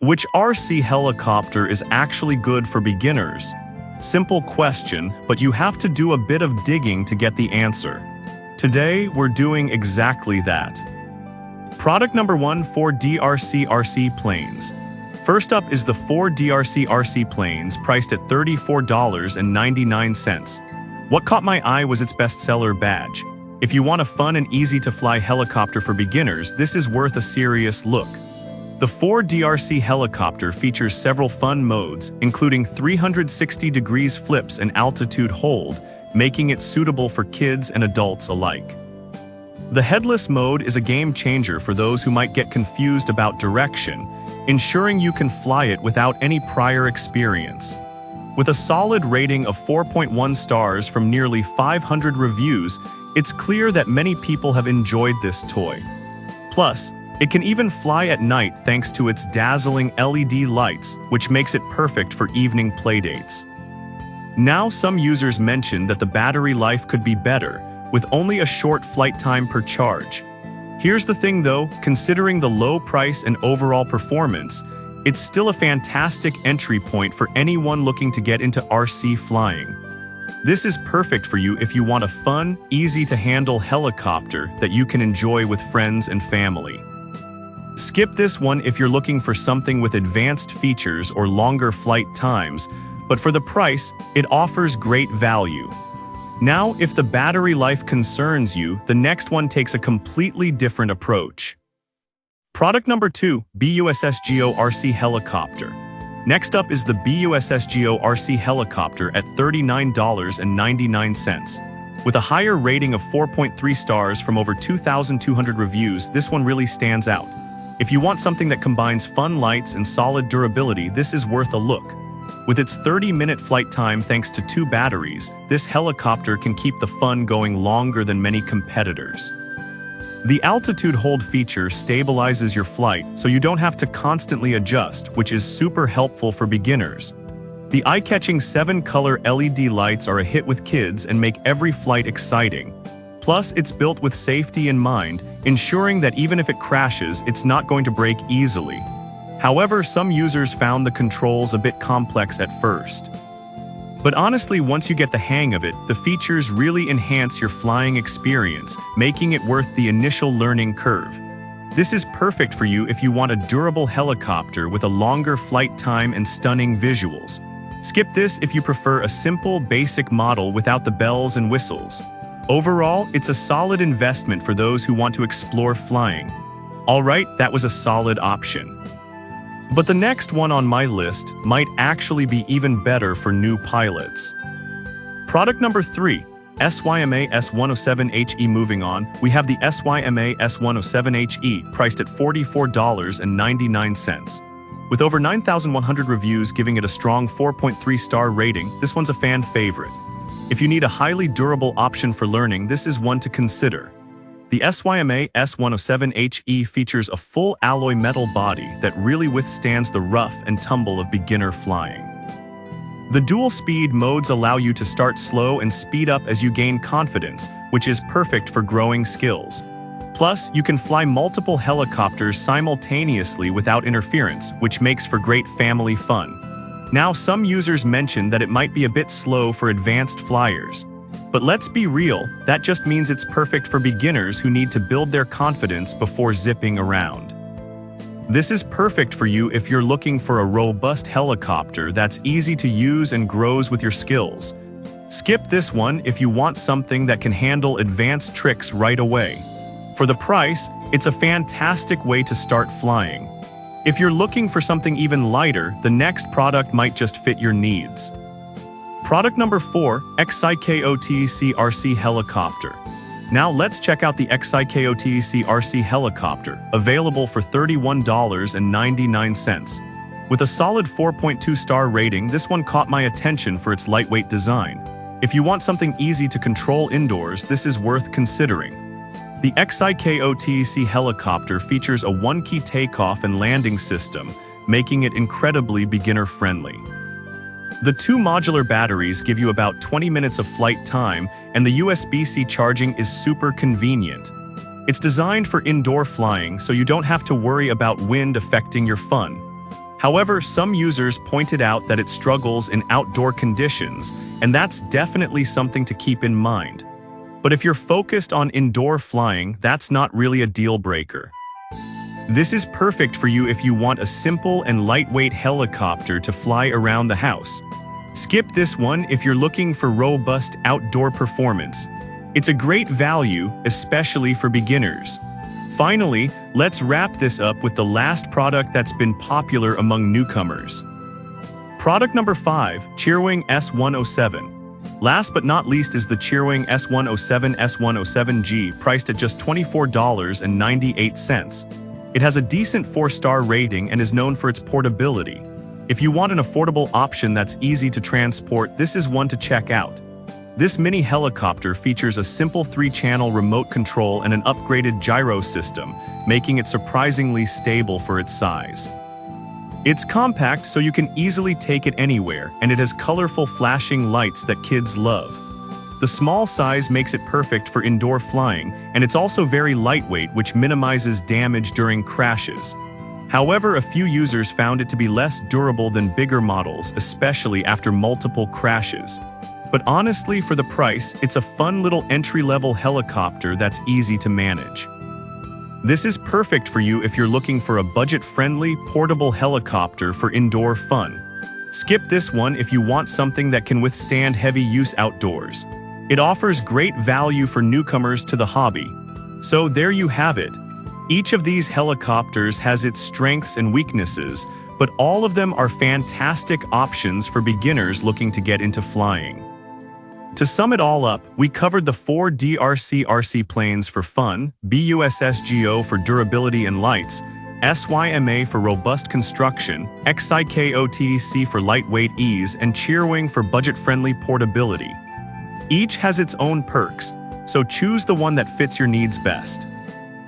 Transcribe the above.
Which RC helicopter is actually good for beginners? Simple question, but you have to do a bit of digging to get the answer. Today, we're doing exactly that. Product number 1, 4DRC RC planes. First up is the 4DRC RC planes, priced at $34.99. What caught my eye was its bestseller badge. If you want a fun and easy-to-fly helicopter for beginners, this is worth a serious look. The 4DRC helicopter features several fun modes, including 360 degrees flips and altitude hold, making it suitable for kids and adults alike. The headless mode is a game changer for those who might get confused about direction, ensuring you can fly it without any prior experience. With a solid rating of 4.1 stars from nearly 500 reviews, it's clear that many people have enjoyed this toy. Plus, it can even fly at night thanks to its dazzling LED lights, which makes it perfect for evening playdates. Now, some users mention that the battery life could be better, with only a short flight time per charge. Here's the thing though, considering the low price and overall performance, it's still a fantastic entry point for anyone looking to get into RC flying. This is perfect for you if you want a fun, easy-to-handle helicopter that you can enjoy with friends and family. Skip this one if you're looking for something with advanced features or longer flight times, but for the price, it offers great value. Now, if the battery life concerns you, the next one takes a completely different approach. Product number 2, BUSS-GEO RC helicopter. Next up is the BUSS-GEO RC helicopter at $39.99. With a higher rating of 4.3 stars from over 2,200 reviews, this one really stands out. If you want something that combines fun lights and solid durability, this is worth a look. With its 30-minute flight time thanks to 2 batteries, this helicopter can keep the fun going longer than many competitors. The altitude hold feature stabilizes your flight, so you don't have to constantly adjust, which is super helpful for beginners. The eye-catching 7-color LED lights are a hit with kids and make every flight exciting. Plus, it's built with safety in mind, ensuring that even if it crashes, it's not going to break easily. However, some users found the controls a bit complex at first. But honestly, once you get the hang of it, the features really enhance your flying experience, making it worth the initial learning curve. This is perfect for you if you want a durable helicopter with a longer flight time and stunning visuals. Skip this if you prefer a simple, basic model without the bells and whistles. Overall, it's a solid investment for those who want to explore flying. Alright, that was a solid option. But the next one on my list might actually be even better for new pilots. Product number 3, SYMA S107HE. Moving on, we have the SYMA S107HE, priced at $44.99. With over 9,100 reviews giving it a strong 4.3-star rating, this one's a fan favorite. If you need a highly durable option for learning, this is one to consider. The SYMA S107HE features a full alloy metal body that really withstands the rough and tumble of beginner flying. The dual-speed modes allow you to start slow and speed up as you gain confidence, which is perfect for growing skills. Plus, you can fly multiple helicopters simultaneously without interference, which makes for great family fun. Now, some users mention that it might be a bit slow for advanced flyers. But let's be real, that just means it's perfect for beginners who need to build their confidence before zipping around. This is perfect for you if you're looking for a robust helicopter that's easy to use and grows with your skills. Skip this one if you want something that can handle advanced tricks right away. For the price, it's a fantastic way to start flying. If you're looking for something even lighter, the next product might just fit your needs. Product number 4, XIKOTC RC helicopter. Now let's check out the XIKOTC RC helicopter, available for $31.99. With a solid 4.2-star rating, this one caught my attention for its lightweight design. If you want something easy to control indoors, this is worth considering. The XIKOTC helicopter features a one-key takeoff and landing system, making it incredibly beginner-friendly. The 2 modular batteries give you about 20 minutes of flight time, and the USB-C charging is super convenient. It's designed for indoor flying, so you don't have to worry about wind affecting your fun. However, some users pointed out that it struggles in outdoor conditions, and that's definitely something to keep in mind. But if you're focused on indoor flying, that's not really a deal breaker. This is perfect for you if you want a simple and lightweight helicopter to fly around the house. Skip this one if you're looking for robust outdoor performance. It's a great value, especially for beginners. Finally, let's wrap this up with the last product that's been popular among newcomers. Product number 5, Cheerwing S107. Last but not least is the Cheerwing S107 S107G, priced at just $24.98. It has a decent 4-star rating and is known for its portability. If you want an affordable option that's easy to transport, this is one to check out. This mini helicopter features a simple 3-channel remote control and an upgraded gyro system, making it surprisingly stable for its size. It's compact, so you can easily take it anywhere, and it has colorful flashing lights that kids love. The small size makes it perfect for indoor flying, and it's also very lightweight, which minimizes damage during crashes. However, a few users found it to be less durable than bigger models, especially after multiple crashes. But honestly, for the price, it's a fun little entry-level helicopter that's easy to manage. This is perfect for you if you're looking for a budget-friendly, portable helicopter for indoor fun. Skip this one if you want something that can withstand heavy use outdoors. It offers great value for newcomers to the hobby. So there you have it. Each of these helicopters has its strengths and weaknesses, but all of them are fantastic options for beginners looking to get into flying. To sum it all up, we covered the 4 DRC-RC planes for fun, BUSSGO for durability and lights, SYMA for robust construction, XIKOTC for lightweight ease, and Cheerwing for budget-friendly portability. Each has its own perks, so choose the one that fits your needs best.